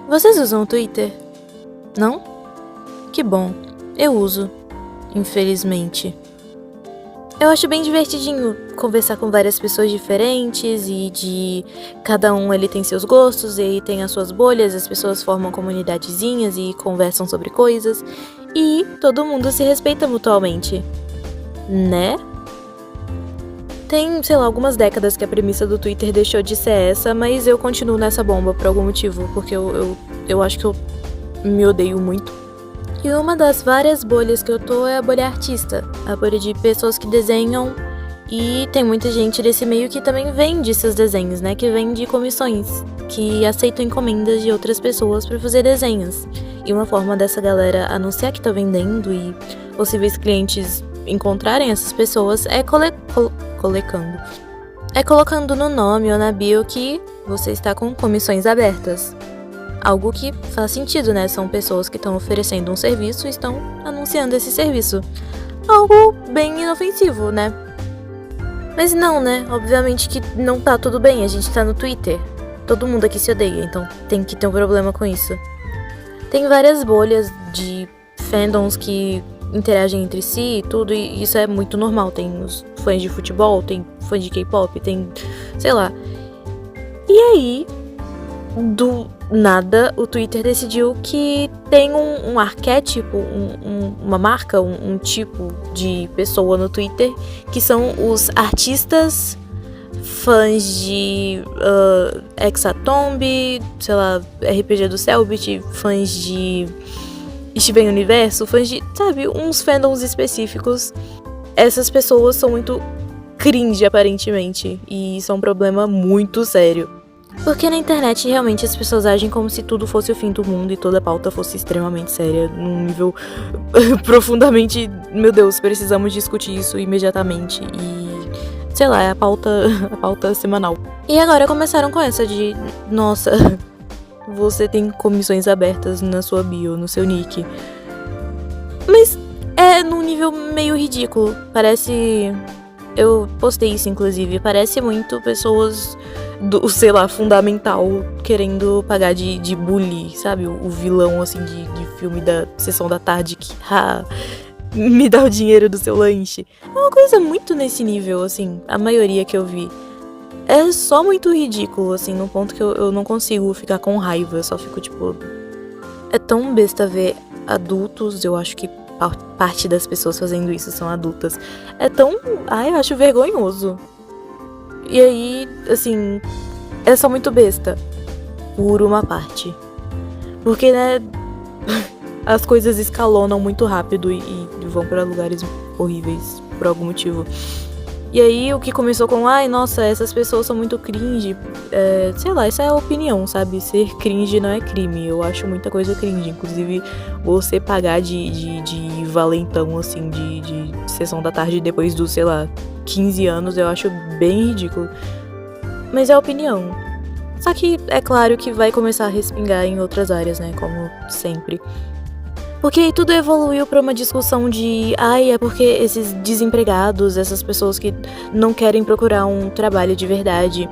Vocês usam o Twitter? Não? Que bom. Eu uso, infelizmente. Eu acho bem divertidinho conversar com várias pessoas diferentes e de cada um ele tem seus gostos e aí tem as suas bolhas, as pessoas formam comunidadezinhas e conversam sobre coisas e todo mundo se respeita mutuamente, né? Tem, sei lá, algumas décadas que a premissa do Twitter deixou de ser essa, mas eu continuo nessa bomba por algum motivo, porque eu acho que eu me odeio muito. E uma das várias bolhas que eu tô é a bolha artista, a bolha de pessoas que desenham, e tem muita gente desse meio que também vende seus desenhos, né? Que vende comissões, que aceitam encomendas de outras pessoas pra fazer desenhos. E uma forma dessa galera anunciar que tá vendendo e possíveis clientes encontrarem essas pessoas é colocando no nome ou na bio que você está com comissões abertas. Algo que faz sentido, né? São pessoas que estão oferecendo um serviço e estão anunciando esse serviço. Algo bem inofensivo, né? Mas não, né? Obviamente que não tá tudo bem, a gente tá no Twitter. Todo mundo aqui se odeia, então tem que ter um problema com isso. Tem várias bolhas de fandoms que interagem entre si e tudo, e isso é muito normal. Tem os fãs de futebol, tem fãs de K-pop, tem... sei lá. E aí, do nada, o Twitter decidiu que tem um arquétipo, uma marca, um tipo de pessoa no Twitter, que são os artistas, fãs de Hexatomb, sei lá, RPG do Cellbit, fãs de Steven Universo, fãs de, sabe, uns fandoms específicos. Essas pessoas são muito cringe, aparentemente, e isso é um problema muito sério. Porque na internet realmente as pessoas agem como se tudo fosse o fim do mundo e toda a pauta fosse extremamente séria, num nível profundamente, meu Deus, precisamos discutir isso imediatamente e, sei lá, é a pauta semanal. E agora começaram com essa de, nossa, você tem comissões abertas na sua bio, no seu nick. Mas é num nível meio ridículo, parece... Eu postei isso, inclusive, parece muito pessoas do, sei lá, fundamental querendo pagar de bully, sabe? O vilão, assim, de filme da sessão da tarde que, me dá o dinheiro do seu lanche. É uma coisa muito nesse nível, assim, a maioria que eu vi. É só muito ridículo, assim, num ponto que eu não consigo ficar com raiva, eu só fico, tipo... É tão besta ver adultos, eu acho que parte das pessoas fazendo isso são adultas. É tão... eu acho vergonhoso. E aí, assim, é só muito besta. Por uma parte. Porque, né, as coisas escalonam muito rápido e vão pra lugares horríveis por algum motivo. E aí, o que começou com, nossa, essas pessoas são muito cringe. Sei lá, essa é a opinião, sabe? Ser cringe não é crime. Eu acho muita coisa cringe. Inclusive, você pagar de valentão, assim, de sessão da tarde depois dos, sei lá, 15 anos, eu acho bem ridículo. Mas é a opinião. Só que é claro que vai começar a respingar em outras áreas, né? Como sempre. Porque tudo evoluiu pra uma discussão de... é porque esses desempregados, essas pessoas que não querem procurar um trabalho de verdade,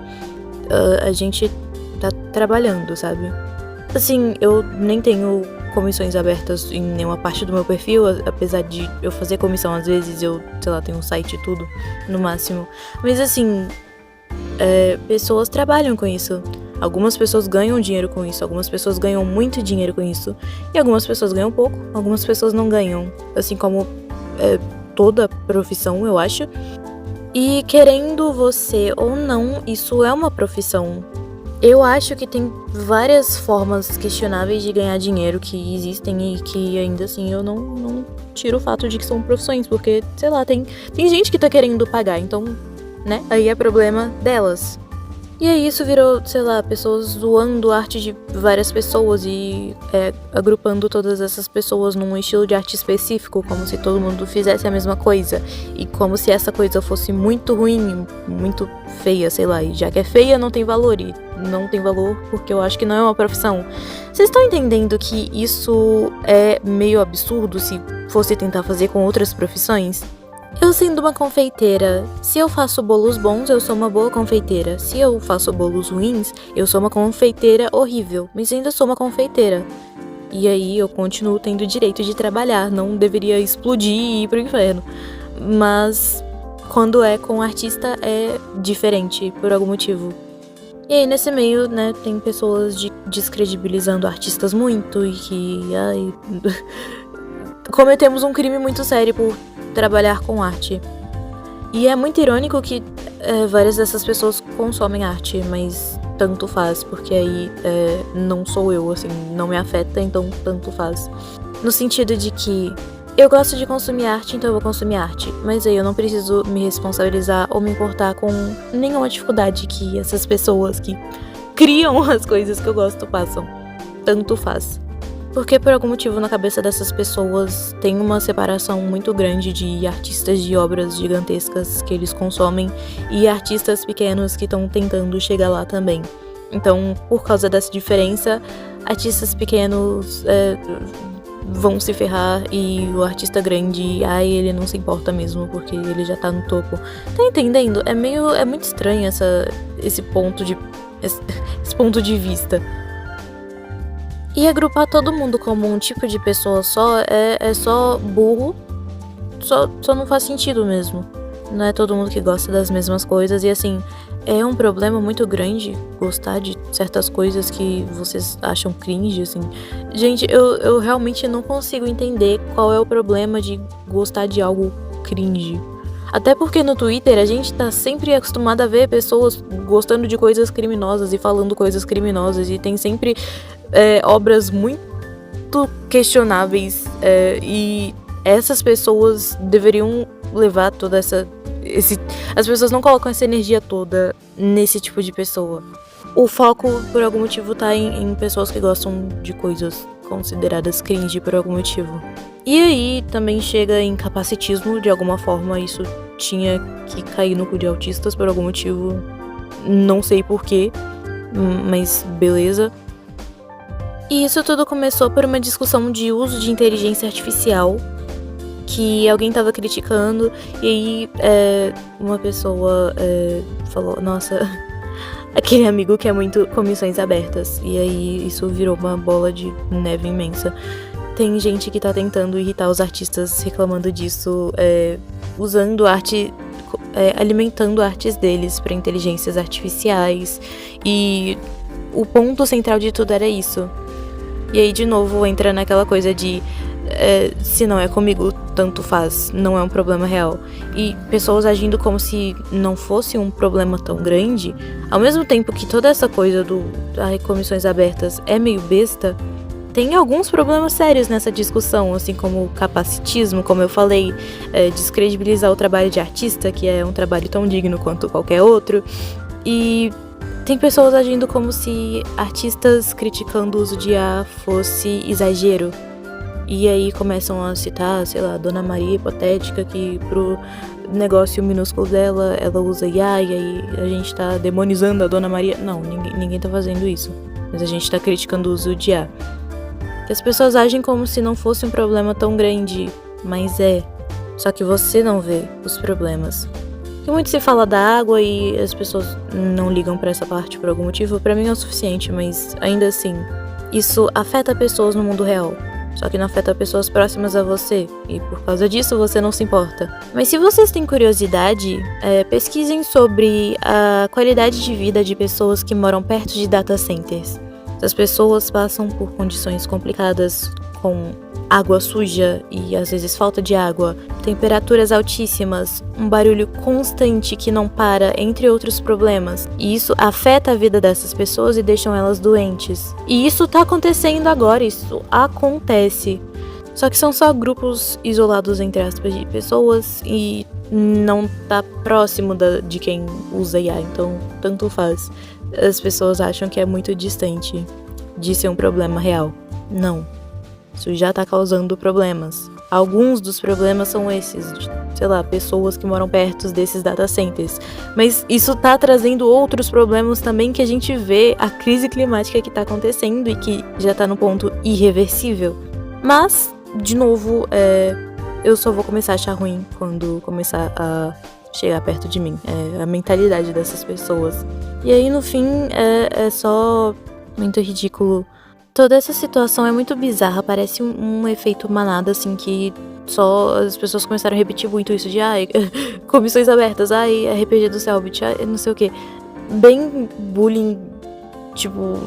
a gente tá trabalhando, sabe? Assim, eu nem tenho comissões abertas em nenhuma parte do meu perfil, apesar de eu fazer comissão às vezes, eu, sei lá, tenho um site e tudo, no máximo. Mas assim, pessoas trabalham com isso. Algumas pessoas ganham dinheiro com isso, algumas pessoas ganham muito dinheiro com isso, e algumas pessoas ganham pouco, algumas pessoas não ganham, assim como toda profissão, eu acho. E querendo você ou não, isso é uma profissão. Eu acho que tem várias formas questionáveis de ganhar dinheiro que existem e que ainda assim eu não tiro o fato de que são profissões, porque, sei lá, tem gente que tá querendo pagar, então, né, aí é problema delas. E aí isso virou, sei lá, pessoas zoando a arte de várias pessoas e agrupando todas essas pessoas num estilo de arte específico, como se todo mundo fizesse a mesma coisa. E como se essa coisa fosse muito ruim, muito feia, sei lá. E já que é feia, não tem valor. E não tem valor porque eu acho que não é uma profissão. Vocês estão entendendo que isso é meio absurdo se fosse tentar fazer com outras profissões? Eu sendo uma confeiteira, se eu faço bolos bons, eu sou uma boa confeiteira. Se eu faço bolos ruins, eu sou uma confeiteira horrível, mas ainda sou uma confeiteira. E aí eu continuo tendo o direito de trabalhar, não deveria explodir e ir pro inferno. Mas quando é com artista é diferente, por algum motivo. E aí nesse meio, né, tem pessoas descredibilizando artistas muito e que, cometemos um crime muito sério por trabalhar com arte. E é muito irônico que várias dessas pessoas consomem arte, mas tanto faz, porque aí não sou eu, assim, não me afeta, então tanto faz. No sentido de que eu gosto de consumir arte, então eu vou consumir arte, mas aí eu não preciso me responsabilizar ou me importar com nenhuma dificuldade que essas pessoas que criam as coisas que eu gosto passam. Tanto faz. Porque por algum motivo na cabeça dessas pessoas tem uma separação muito grande de artistas de obras gigantescas que eles consomem e artistas pequenos que estão tentando chegar lá também. Então, por causa dessa diferença, artistas pequenos vão se ferrar e o artista grande, ele não se importa mesmo porque ele já tá no topo. Tá entendendo? É muito estranho esse ponto de vista. E agrupar todo mundo como um tipo de pessoa só é só burro, só não faz sentido mesmo. Não é todo mundo que gosta das mesmas coisas e assim, é um problema muito grande gostar de certas coisas que vocês acham cringe, assim. Gente, eu realmente não consigo entender qual é o problema de gostar de algo cringe. Até porque no Twitter a gente tá sempre acostumado a ver pessoas gostando de coisas criminosas e falando coisas criminosas e tem sempre obras muito questionáveis e essas pessoas deveriam levar toda as pessoas não colocam essa energia toda nesse tipo de pessoa. O foco, por algum motivo, tá em pessoas que gostam de coisas consideradas cringe por algum motivo. E aí também chega em capacitismo, de alguma forma isso tinha que cair no cu de autistas por algum motivo, não sei porquê, mas beleza. E isso tudo começou por uma discussão de uso de inteligência artificial que alguém tava criticando e aí uma pessoa falou, nossa, aquele amigo que é muito comissões abertas. E aí isso virou uma bola de neve imensa. Tem gente que tá tentando irritar os artistas reclamando disso, usando arte, alimentando artes deles pra inteligências artificiais. E o ponto central de tudo era isso. E aí, de novo, entra naquela coisa de se não é comigo, tanto faz, não é um problema real. E pessoas agindo como se não fosse um problema tão grande, ao mesmo tempo que toda essa coisa comissões abertas é meio besta, tem alguns problemas sérios nessa discussão, assim como o capacitismo, como eu falei, descredibilizar o trabalho de artista, que é um trabalho tão digno quanto qualquer outro, e tem pessoas agindo como se artistas criticando o uso de IA fosse exagero. E aí começam a citar, sei lá, Dona Maria hipotética, que pro negócio minúsculo dela, ela usa IA, e aí a gente tá demonizando a Dona Maria. Não, ninguém tá fazendo isso. Mas a gente tá criticando o uso de IA. Que as pessoas agem como se não fosse um problema tão grande, mas é. Só que você não vê os problemas. Que muito se fala da água e as pessoas não ligam pra essa parte por algum motivo, pra mim é o suficiente, mas ainda assim, isso afeta pessoas no mundo real. Só que não afeta pessoas próximas a você, e por causa disso você não se importa. Mas se vocês têm curiosidade, pesquisem sobre a qualidade de vida de pessoas que moram perto de data centers. As pessoas passam por condições complicadas com água suja e às vezes falta de água, temperaturas altíssimas, um barulho constante que não para, entre outros problemas. E isso afeta a vida dessas pessoas e deixam elas doentes. E isso tá acontecendo agora, isso acontece. Só que são só grupos isolados, entre aspas, de pessoas e não tá próximo de quem usa IA, então tanto faz. As pessoas acham que é muito distante de ser um problema real. Não. Isso já tá causando problemas. Alguns dos problemas são esses, sei lá, pessoas que moram perto desses data centers. Mas isso tá trazendo outros problemas também que a gente vê a crise climática que tá acontecendo e que já tá no ponto irreversível. Mas, de novo, eu só vou começar a achar ruim quando começar a chegar perto de mim. É a mentalidade dessas pessoas. E aí, no fim, é só muito ridículo. Toda essa situação é muito bizarra, parece um efeito manada, assim, que só as pessoas começaram a repetir muito isso de comissões abertas, RPG do Cellbit, não sei o que. Bem bullying, tipo,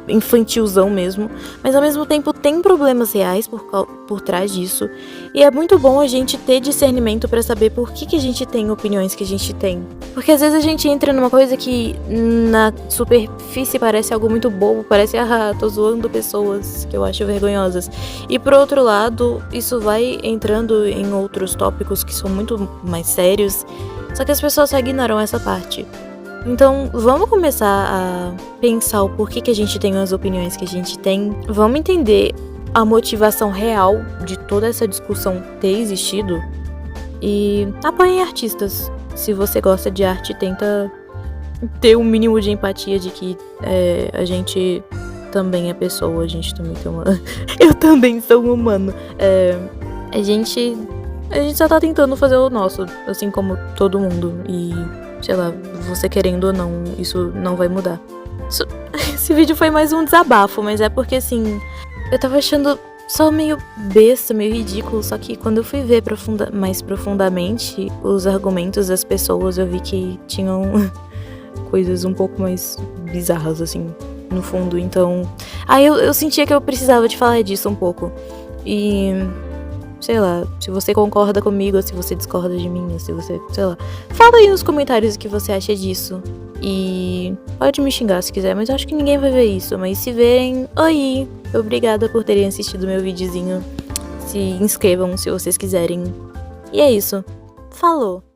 infantilzão mesmo, mas ao mesmo tempo tem problemas reais por trás disso, e é muito bom a gente ter discernimento pra saber por que a gente tem opiniões que a gente tem, porque às vezes a gente entra numa coisa que na superfície parece algo muito bobo, parece, tô zoando pessoas que eu acho vergonhosas, e por outro lado, isso vai entrando em outros tópicos que são muito mais sérios, só que as pessoas só ignoram essa parte. Então, vamos começar a pensar o porquê que a gente tem as opiniões que a gente tem. Vamos entender a motivação real de toda essa discussão ter existido. E apoiem artistas. Se você gosta de arte, tenta ter um mínimo de empatia de que a gente também é pessoa, a gente também tem uma... Eu também sou um humano. A gente só tá tentando fazer o nosso, assim como todo mundo. E... sei lá, você querendo ou não, isso não vai mudar. Esse vídeo foi mais um desabafo, mas é porque, assim, eu tava achando só meio besta, meio ridículo, só que quando eu fui ver mais profundamente os argumentos das pessoas, eu vi que tinham coisas um pouco mais bizarras, assim, no fundo. Então, eu sentia que eu precisava de falar disso um pouco. E... sei lá, se você concorda comigo, ou se você discorda de mim, ou se você, sei lá. Fala aí nos comentários o que você acha disso. E pode me xingar se quiser, mas eu acho que ninguém vai ver isso. Mas se verem, oi! Obrigada por terem assistido meu videozinho. Se inscrevam se vocês quiserem. E é isso. Falou!